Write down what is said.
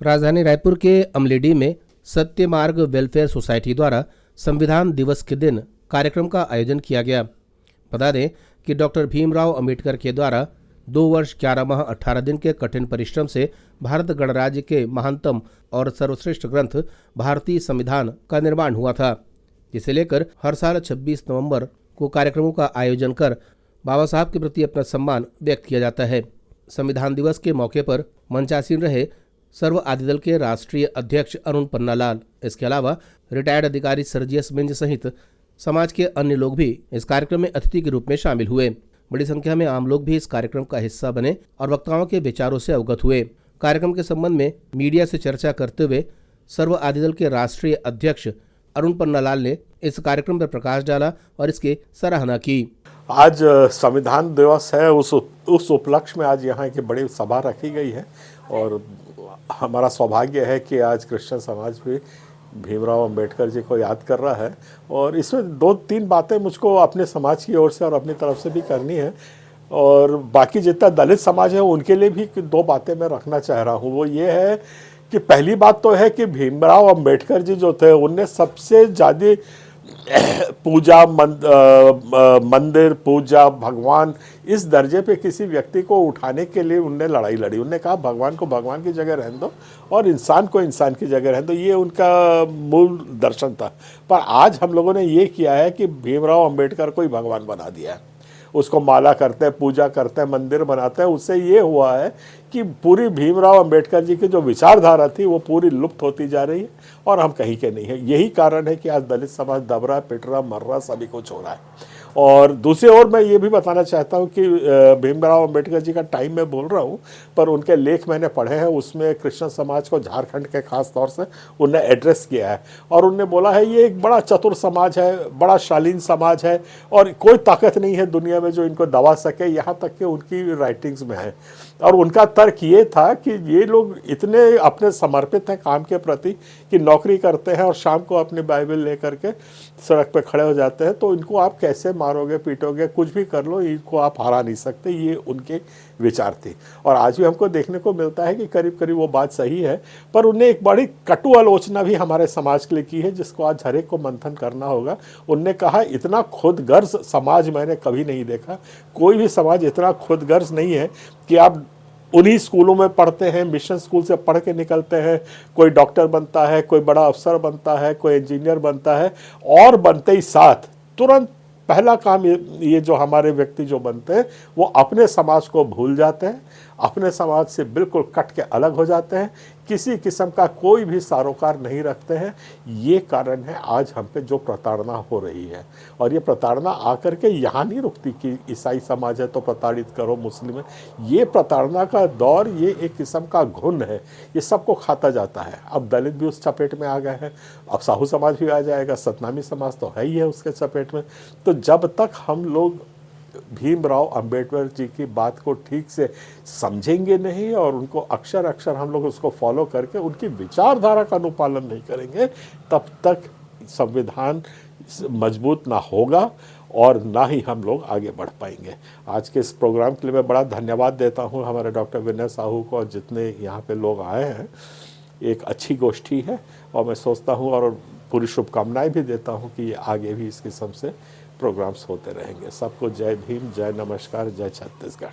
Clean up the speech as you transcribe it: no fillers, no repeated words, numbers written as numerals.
राजधानी रायपुर के अमलेडी में सत्य मार्ग वेलफेयर सोसाइटी द्वारा संविधान दिवस के दिन कार्यक्रम का आयोजन किया गया। बता दें कि डॉक्टर भीमराव अंबेडकर के द्वारा 2 वर्ष 11 माह 18 दिन के कठिन परिश्रम से भारत गणराज्य के महानतम और सर्वश्रेष्ठ ग्रंथ भारतीय संविधान का निर्माण हुआ था, जिसे लेकर हर साल 26 नवंबर को कार्यक्रमों का आयोजन कर बाबा साहब के प्रति अपना सम्मान व्यक्त किया जाता है। संविधान दिवस के मौके पर मंचासीन रहे सर्व आदि दल के राष्ट्रीय अध्यक्ष अरुण पन्नालाल, इसके अलावा रिटायर्ड अधिकारी सर्जियस मिंज सहित समाज के अन्य लोग भी इस कार्यक्रम में अतिथि के रूप में शामिल हुए। बड़ी संख्या में आम लोग भी इस कार्यक्रम का हिस्सा बने और वक्ताओं के विचारों से अवगत हुए। कार्यक्रम के संबंध में मीडिया से चर्चा करते हुए सर्व आदि दल के राष्ट्रीय अध्यक्ष अरुण पन्नालाल ने इस कार्यक्रम पर प्रकाश डाला और इसकी सराहना की। आज संविधान दिवस है, उस उपलक्ष्य में आज यहाँ की बड़ी सभा रखी गई है और हमारा सौभाग्य है कि आज क्रिश्चियन समाज भी भीमराव अंबेडकर जी को याद कर रहा है और इसमें 2-3 बातें मुझको अपने समाज की ओर से और अपनी तरफ से भी करनी है और बाकी जितना दलित समाज है उनके लिए भी 2 बातें मैं रखना चाह रहा हूँ। वो ये है कि पहली बात तो है कि भीमराव अंबेडकर जी जो थे उनने सबसे ज़्यादा पूजा मंदिर पूजा भगवान इस दर्जे पे किसी व्यक्ति को उठाने के लिए उनने लड़ाई लड़ी। उनने कहा भगवान को भगवान की जगह रहने दो और इंसान को इंसान की जगह रहने दो, ये उनका मूल दर्शन था। पर आज हम लोगों ने ये किया है कि भीमराव अंबेडकर को ही भगवान बना दिया है, उसको माला करते हैं, पूजा करते हैं, मंदिर बनाते हैं। उससे ये हुआ है कि पूरी भीमराव अंबेडकर जी की जो विचारधारा थी वो पूरी लुप्त होती जा रही है और हम कहीं के नहीं है। यही कारण है कि आज दलित समाज दब रहा, पिट रहा, मर रहा, सभी कुछ हो रहा है। और दूसरी ओर मैं ये भी बताना चाहता हूँ कि भीमराव अंबेडकर जी का टाइम मैं बोल रहा हूँ पर उनके लेख मैंने पढ़े हैं, उसमें क्रिश्चियन समाज को झारखंड के खास तौर से उनने एड्रेस किया है और उनने बोला है ये एक बड़ा चतुर समाज है, बड़ा शालीन समाज है और कोई ताकत नहीं है दुनिया में जो इनको दबा सके, यहाँ तक कि उनकी राइटिंग्स में है। और उनका तर्क ये था कि ये लोग इतने अपने समर्पित हैं काम के प्रति कि नौकरी करते हैं और शाम को अपनी बाइबल लेकर के सड़क पे खड़े हो जाते हैं, तो इनको आप कैसे मारोगे, पीटोगे, कुछ भी कर लो, इनको आप हरा नहीं सकते। ये उनके विचार थे और आज भी हमको देखने को मिलता है कि करीब करीब वो बात सही है। पर उनने एक बड़ी कटु आलोचना भी हमारे समाज के लिए की है जिसको आज हर एक को मंथन करना होगा। उनने कहा इतना खुदगर्ज समाज मैंने कभी नहीं देखा, कोई भी समाज इतना खुदगर्ज नहीं है कि आप उन्हीं स्कूलों में पढ़ते हैं, मिशन स्कूल से पढ़ के निकलते हैं, कोई डॉक्टर बनता है, कोई बड़ा अफसर बनता है, कोई इंजीनियर बनता है और बनते ही साथ तुरंत पहला काम ये जो हमारे व्यक्ति जो बनते हैं वो अपने समाज को भूल जाते हैं, अपने समाज से बिल्कुल कट के अलग हो जाते हैं, किसी किस्म का कोई भी सरोकार नहीं रखते हैं। ये कारण है आज हम पे जो प्रताड़ना हो रही है और ये प्रताड़ना आकर के यहाँ नहीं रुकती कि ईसाई समाज है तो प्रताड़ित करो, मुस्लिम है। ये प्रताड़ना का दौर ये एक किस्म का घुन है, ये सबको खाता जाता है। अब दलित भी उस चपेट में आ गए हैं, अब साहू समाज भी आ जाएगा, सतनामी समाज तो है ही है उसके चपेट में। तो जब तक हम लोग भीमराव अंबेडकर जी की बात को ठीक से समझेंगे नहीं और उनको अक्षर अक्षर हम लोग उसको फॉलो करके उनकी विचारधारा का अनुपालन नहीं करेंगे, तब तक संविधान मजबूत ना होगा और ना ही हम लोग आगे बढ़ पाएंगे। आज के इस प्रोग्राम के लिए मैं बड़ा धन्यवाद देता हूं हमारे डॉक्टर विनय साहू को और जितने यहाँ पे लोग आए हैं। एक अच्छी गोष्ठी है और मैं सोचता हूँ और पूरी शुभकामनाएं भी देता हूँ कि ये आगे भी इस किस्म से प्रोग्राम्स होते रहेंगे। सबको जय भीम, जय नमस्कार, जय छत्तीसगढ़।